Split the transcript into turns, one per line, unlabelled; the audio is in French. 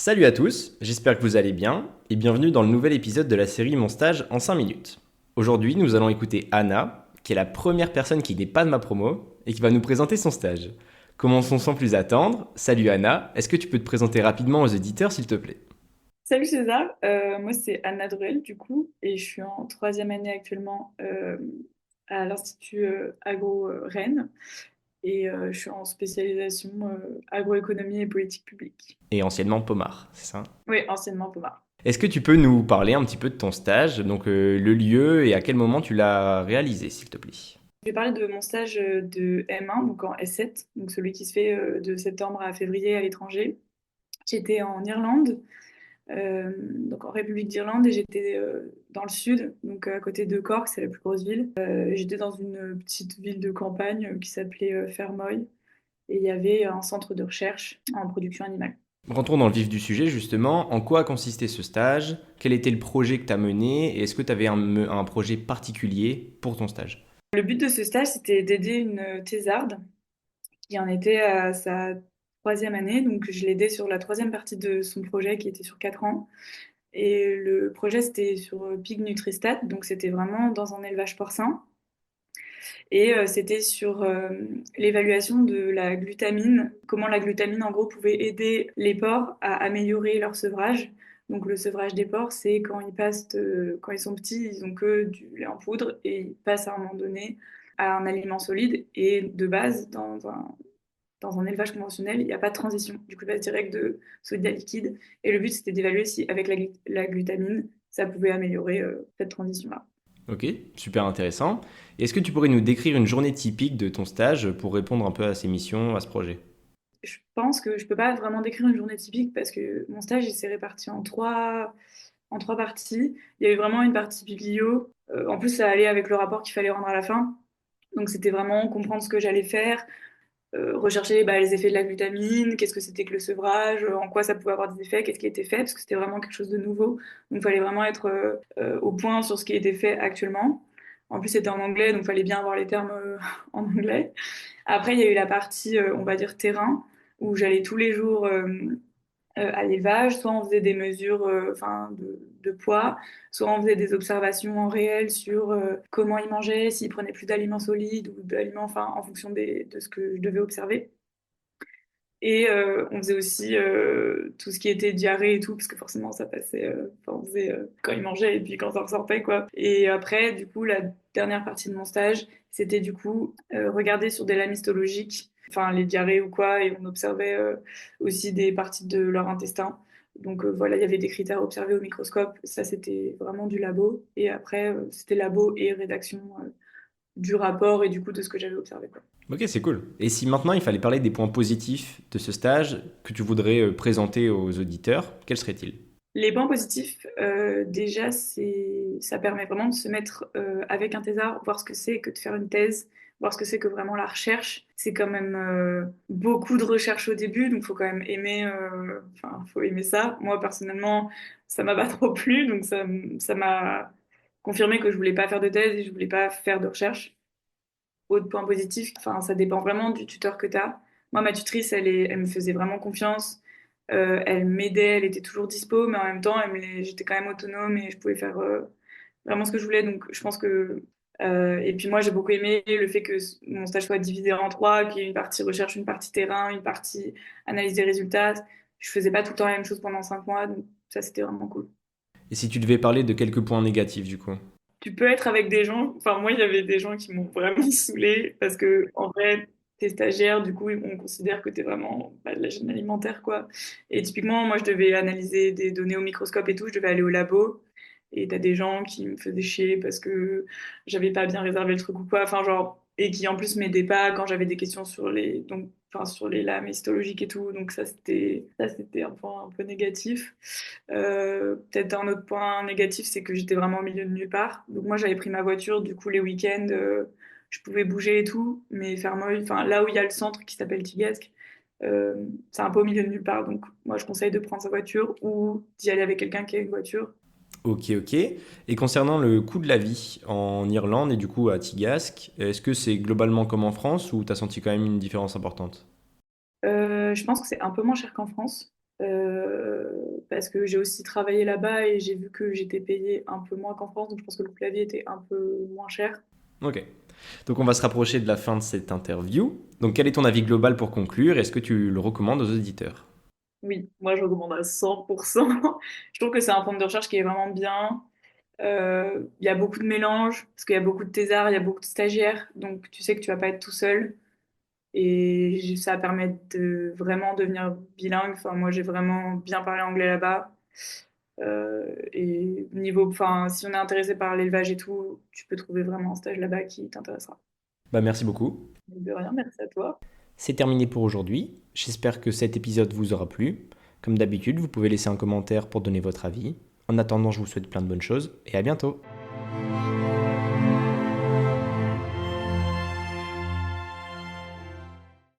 Salut à tous, j'espère que vous allez bien et bienvenue dans le nouvel épisode de la série Mon stage en 5 minutes. Aujourd'hui, nous allons écouter Anna, qui est la première personne qui n'est pas de ma promo et qui va nous présenter son stage. Commençons sans plus attendre. Salut Anna, est-ce que tu peux te présenter rapidement aux auditeurs s'il te plaît?
Salut César, moi c'est Anna Druel du coup et je suis en troisième année actuellement à l'Institut Agro Rennes et je suis en spécialisation agroéconomie et politique publique.
Et anciennement Pomar, c'est ça?
Oui, anciennement Poma.
Est-ce que tu peux nous parler un petit peu de ton stage, donc le lieu et à quel moment tu l'as réalisé s'il te plaît?
Je vais parler de mon stage de M1, donc en S7, donc celui qui se fait de septembre à février à l'étranger. J'étais en Irlande, donc en République d'Irlande, et j'étais dans le sud, donc à côté de Cork, c'est la plus grosse ville. J'étais dans une petite ville de campagne qui s'appelait Fermoy, et il y avait un centre de recherche en production animale.
Rentrons dans le vif du sujet justement. En quoi consistait ce stage? Quel était le projet que tu as mené? Et est-ce que tu avais un projet particulier pour ton stage?
Le but de ce stage, c'était d'aider une thésarde qui en était à sa troisième année, donc je l'aidais sur la troisième partie de son projet qui était sur 4 ans. Et le projet, c'était sur Pig Nutristat, donc c'était vraiment dans un élevage porcin. Et c'était sur l'évaluation de la glutamine, comment la glutamine en gros pouvait aider les porcs à améliorer leur sevrage. Donc le sevrage des porcs, c'est quand ils passent, quand ils sont petits, ils ont que du lait en poudre et ils passent à un moment donné à un aliment solide. Et de base, dans un élevage conventionnel, il n'y a pas de transition. Du coup, ils passent direct de solide à liquide. Et le but, c'était d'évaluer si avec la glutamine, ça pouvait améliorer cette transition-là.
Ok, super intéressant. Est-ce que tu pourrais nous décrire une journée typique de ton stage pour répondre un peu à ces missions, à ce projet?
Je pense que je peux pas vraiment décrire une journée typique parce que mon stage il s'est réparti en trois parties. Il y a eu vraiment une partie biblio. En plus, ça allait avec le rapport qu'il fallait rendre à la fin. Donc c'était vraiment comprendre ce que j'allais faire, rechercher les effets de la glutamine, qu'est-ce que c'était que le sevrage, en quoi ça pouvait avoir des effets, qu'est-ce qui était fait, parce que c'était vraiment quelque chose de nouveau. Donc il fallait vraiment être au point sur ce qui était fait actuellement. En plus, c'était en anglais, donc il fallait bien avoir les termes en anglais. Après, il y a eu la partie, on va dire, terrain, où j'allais tous les jours à l'élevage. Soit on faisait des mesures enfin, de poids, soit on faisait des observations en réel sur comment ils mangeaient, s'ils prenaient plus d'aliments solides ou d'aliments, enfin, en fonction de ce que je devais observer. Et on faisait aussi tout ce qui était diarrhée et tout, parce que forcément ça passait, enfin, on faisait quand ils mangeaient et puis quand ça ressortait, quoi. Et après, du coup, la dernière partie de mon stage, c'était du coup regarder sur des lames histologiques, enfin les diarrhées ou quoi, et on observait aussi des parties de leur intestin. Donc voilà, il y avait des critères observés au microscope, ça c'était vraiment du labo. Et après, c'était labo et rédaction du rapport et du coup de ce que j'avais observé, quoi.
Ok, c'est cool. Et si maintenant il fallait parler des points positifs de ce stage que tu voudrais présenter aux auditeurs, quels seraient-ils?
Les points positifs, déjà, ça permet vraiment de se mettre avec un thésard, voir ce que c'est que de faire une thèse, voir ce que c'est que vraiment la recherche. C'est quand même beaucoup de recherche au début, donc faut quand même aimer, enfin, faut aimer ça. Moi, personnellement, ça m'a pas trop plu, donc ça m'a confirmé que je voulais pas faire de thèse et je voulais pas faire de recherche. Autre point positif, enfin, ça dépend vraiment du tuteur que tu as. Moi, ma tutrice, elle me faisait vraiment confiance. Elle m'aidait, elle était toujours dispo, mais en même temps, j'étais quand même autonome et je pouvais faire vraiment ce que je voulais. Donc, je pense que. Et puis, moi, j'ai beaucoup aimé le fait que mon stage soit divisé en trois, qu'il y ait une partie recherche, une partie terrain, une partie analyse des résultats. Je faisais pas tout le temps la même chose pendant 5 mois, donc ça, c'était vraiment cool.
Et si tu devais parler de quelques points négatifs du coup?
Tu peux être avec des gens, enfin moi il y avait des gens qui m'ont vraiment saoulée parce que en vrai t'es stagiaire, du coup on considère que t'es vraiment de la chaîne alimentaire quoi. Et typiquement moi je devais analyser des données au microscope et tout, je devais aller au labo et t'as des gens qui me faisaient chier parce que j'avais pas bien réservé le truc ou quoi, enfin genre et qui en plus m'aidaient pas quand j'avais des questions sur les donc enfin sur les lames histologiques et tout, donc ça c'était un point un peu négatif. Peut-être un autre point négatif, c'est que j'étais vraiment au milieu de nulle part. Donc moi, j'avais pris ma voiture, du coup, les week-ends, je pouvais bouger et tout, mais Fermoy, enfin là où il y a le centre qui s'appelle Tigasque, euh, c'est un peu au milieu de nulle part. Donc moi, je conseille de prendre sa voiture ou d'y aller avec quelqu'un qui a une voiture.
Ok, ok. Et concernant le coût de la vie en Irlande et du coup à Tigasque, est-ce que c'est globalement comme en France ou t'as senti quand même une différence importante?
Je pense que c'est un peu moins cher qu'en France. parce que j'ai aussi travaillé là-bas et j'ai vu que j'étais payée un peu moins qu'en France, donc je pense que le coût de la vie était un peu moins cher.
Ok. Donc on va se rapprocher de la fin de cette interview. Donc quel est ton avis global pour conclure? Est-ce que tu le recommandes aux auditeurs?
Oui, moi je recommande à 100%. Je trouve que c'est un centre de recherche qui est vraiment bien. Il y a beaucoup de mélanges, parce qu'il y a beaucoup de thésards, il y a beaucoup de stagiaires, donc tu sais que tu vas pas être tout seul. Et ça permet de vraiment devenir bilingue. Enfin, moi, j'ai vraiment bien parlé anglais là-bas. Et niveau, enfin, si on est intéressé par l'élevage et tout, tu peux trouver vraiment un stage là-bas qui t'intéressera.
Bah merci beaucoup.
Donc, de rien, merci à toi.
C'est terminé pour aujourd'hui. J'espère que cet épisode vous aura plu. Comme d'habitude, vous pouvez laisser un commentaire pour donner votre avis. En attendant, je vous souhaite plein de bonnes choses et à bientôt.